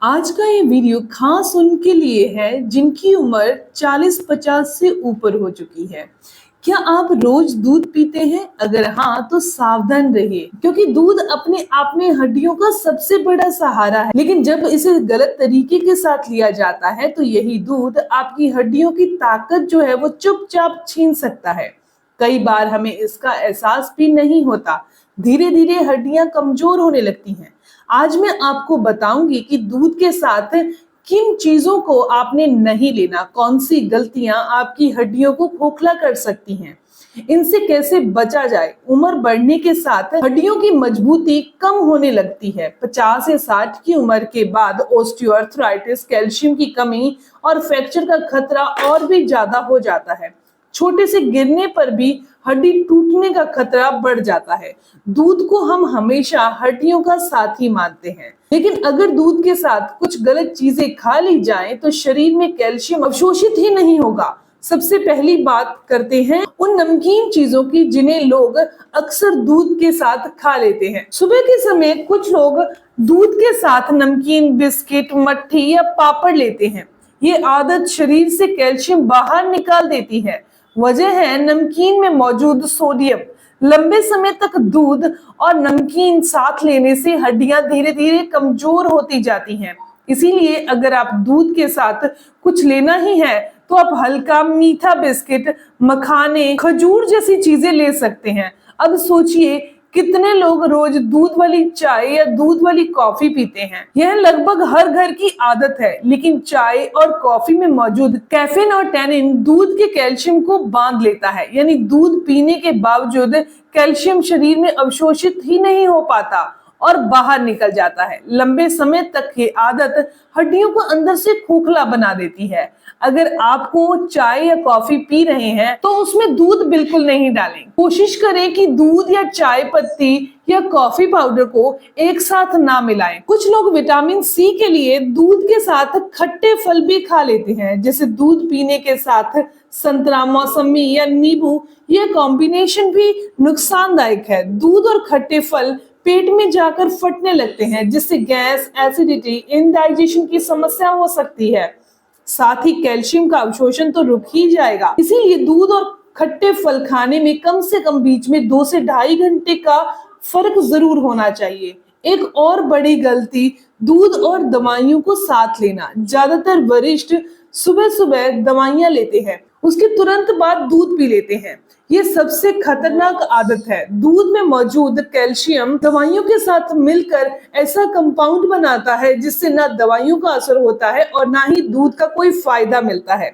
आज का ये वीडियो खास उनके लिए है जिनकी उम्र 40-50 से ऊपर हो चुकी है। क्या आप रोज दूध पीते हैं? अगर हाँ तो सावधान रहिए, क्योंकि दूध अपने आप में हड्डियों का सबसे बड़ा सहारा है, लेकिन जब इसे गलत तरीके के साथ लिया जाता है तो यही दूध आपकी हड्डियों की ताकत जो है वो चुपचाप छीन सकता है। कई बार हमें इसका एहसास भी नहीं होता। धीरे धीरे हड्डियां कमजोर होने लगती हैं। आज मैं आपको बताऊंगी कि दूध के साथ किन चीजों को आपने नहीं लेना, कौन सी गलतियां आपकी हड्डियों को खोखला कर सकती हैं, इनसे कैसे बचा जाए। उम्र बढ़ने के साथ हड्डियों की मजबूती कम होने लगती है। 50 या 60 की उम्र के बाद ऑस्टियोआर्थराइटिस, कैल्शियम की कमी और फ्रैक्चर का खतरा और भी ज्यादा हो जाता है। छोटे से गिरने पर भी हड्डी टूटने का खतरा बढ़ जाता है। दूध को हम हमेशा हड्डियों का साथी मानते हैं, लेकिन अगर दूध के साथ कुछ गलत चीजें खा ली जाएं तो शरीर में कैल्शियम अवशोषित ही नहीं होगा। सबसे पहली बात करते हैं उन नमकीन चीजों की जिन्हें लोग अक्सर दूध के साथ खा लेते हैं। सुबह के समय कुछ लोग दूध के साथ नमकीन, बिस्किट, मट्ठी या पापड़ लेते हैं। ये आदत शरीर से कैल्शियम बाहर निकाल देती है। वजह है नमकीन में मौजूद सोडियम। लंबे समय तक दूध और नमकीन साथ लेने से हड्डियां धीरे धीरे कमजोर होती जाती हैं। इसीलिए अगर आप दूध के साथ कुछ लेना ही है तो आप हल्का मीठा बिस्किट, मखाने, खजूर जैसी चीजें ले सकते हैं। अब सोचिए कितने लोग रोज दूध वाली चाय या दूध वाली कॉफी पीते हैं। यह लगभग हर घर की आदत है, लेकिन चाय और कॉफी में मौजूद कैफीन और टैनिन दूध के कैल्शियम को बांध लेता है। यानी दूध पीने के बावजूद कैल्शियम शरीर में अवशोषित ही नहीं हो पाता और बाहर निकल जाता है। लंबे समय तक ये आदत हड्डियों को अंदर से खोखला बना देती है। अगर आपको चाय या कॉफी पी रहे हैं तो उसमें दूध बिल्कुल नहीं डालें। कोशिश करें कि दूध या चाय पत्ती या कॉफी पाउडर को एक साथ ना मिलाएं। कुछ लोग विटामिन सी के लिए दूध के साथ खट्टे फल भी खा लेते हैं, जैसे दूध पीने के साथ संतरा, मौसमी या नींबू। यह कॉम्बिनेशन भी नुकसानदायक है। दूध और खट्टे फल पेट में जाकर फटने लगते हैं, जिससे गैस, एसिडिटी, इंडाइजेशन की समस्या हो सकती है। साथ ही कैल्शियम का अवशोषण तो रुक ही जाएगा। इसीलिए दूध और खट्टे फल खाने में कम से कम बीच में 2 से ढाई घंटे का फर्क जरूर होना चाहिए। एक और बड़ी गलती दूध और दवाइयों को साथ लेना। ज्यादातर वरिष्ठ सुबह सुबह दवाइयां लेते हैं, उसके तुरंत बाद दूध पी लेते हैं। ये सबसे खतरनाक आदत है। दूध में मौजूद कैल्शियम दवाइयों के साथ मिलकर ऐसा कंपाउंड बनाता है जिससे ना दवाइयों का असर होता है और ना ही दूध का कोई फायदा मिलता है।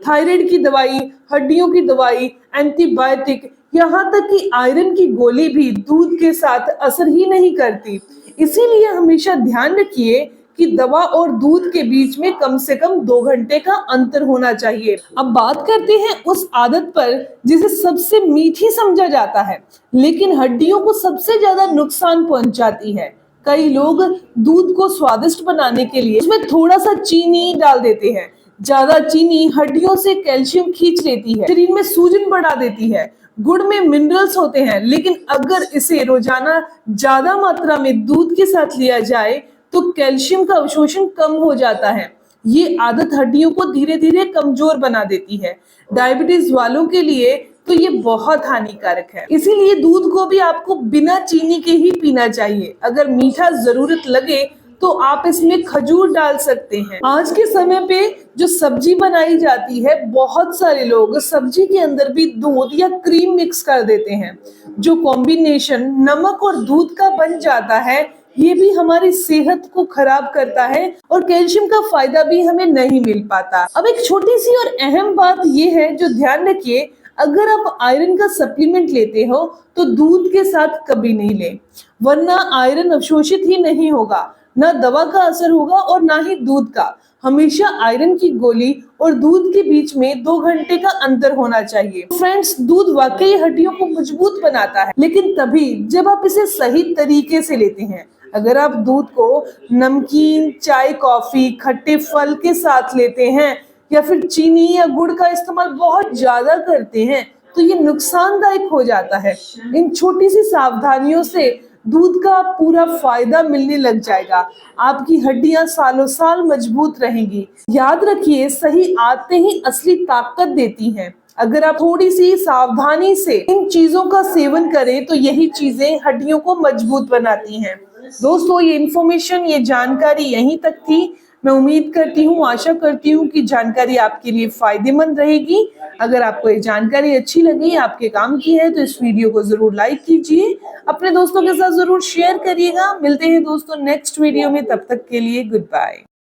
थायराइड की दवाई, हड्डियों की दवाई, एंटीबायोटिक, यहाँ तक कि आयरन की गोली भी दूध के साथ असर ही नहीं करती। इसीलिए हमेशा ध्यान रखिए कि दवा और दूध के बीच में कम से कम 2 घंटे का अंतर होना चाहिए। अब बात करते हैं उस आदत पर जिसे सबसे मीठी समझा जाता है, लेकिन हड्डियों को सबसे ज्यादा नुकसान पहुंचाती है। कई लोग दूध को स्वादिष्ट बनाने के लिए उसमें थोड़ा सा चीनी डाल देते हैं। ज्यादा चीनी हड्डियों से कैल्शियम खींच लेती है, शरीर में सूजन बढ़ा देती है। गुड़ में मिनरल्स होते हैं, लेकिन अगर इसे रोजाना ज्यादा मात्रा में दूध के साथ लिया जाए तो कैल्शियम का अवशोषण कम हो जाता है। ये आदत हड्डियों को धीरे धीरे कमजोर बना देती है। डायबिटीज वालों के लिए तो ये बहुत हानिकारक है। इसीलिए दूध को भी आपको बिना चीनी के ही पीना चाहिए। अगर मीठा जरूरत लगे तो आप इसमें खजूर डाल सकते हैं। आज के समय पे जो सब्जी बनाई जाती है, बहुत सारे लोग सब्जी के अंदर भी दूध या क्रीम मिक्स कर देते हैं। जो कॉम्बिनेशन नमक और दूध का बन जाता है, ये भी हमारी सेहत को खराब करता है और कैल्शियम का फायदा भी हमें नहीं मिल पाता। अब एक छोटी सी और अहम बात ये है जो ध्यान रखिए, अगर आप आयरन का सप्लीमेंट लेते हो तो दूध के साथ कभी नहीं लें, वरना आयरन अवशोषित ही नहीं होगा। ना दवा का असर होगा और ना ही दूध का। हमेशा आयरन की गोली और दूध के बीच में 2 घंटे का अंतर होना चाहिए। फ्रेंड्स, दूध वाकई हड्डियों को मजबूत बनाता है, लेकिन तभी जब आप इसे सही तरीके से लेते हैं। अगर आप दूध को नमकीन, चाय, कॉफी, खट्टे फल के साथ लेते हैं या फिर चीनी या गुड़ का इस्तेमाल बहुत ज्यादा करते हैं तो ये नुकसानदायक हो जाता है। इन छोटी सी सावधानियों से दूध का पूरा फायदा मिलने लग जाएगा। आपकी हड्डियां सालों साल मजबूत रहेंगी। याद रखिए, सही आदतें ही असली ताकत देती हैं। अगर आप थोड़ी सी सावधानी से इन चीजों का सेवन करें तो यही चीजें हड्डियों को मजबूत बनाती हैं। दोस्तों, ये इन्फॉर्मेशन, ये जानकारी यहीं तक थी। मैं उम्मीद करती हूँ, आशा करती हूँ कि जानकारी आपके लिए फायदेमंद रहेगी। अगर आपको ये जानकारी अच्छी लगी, आपके काम की है, तो इस वीडियो को जरूर लाइक कीजिए, अपने दोस्तों के साथ जरूर शेयर करिएगा। मिलते हैं दोस्तों नेक्स्ट वीडियो में, तब तक के लिए गुड बाय।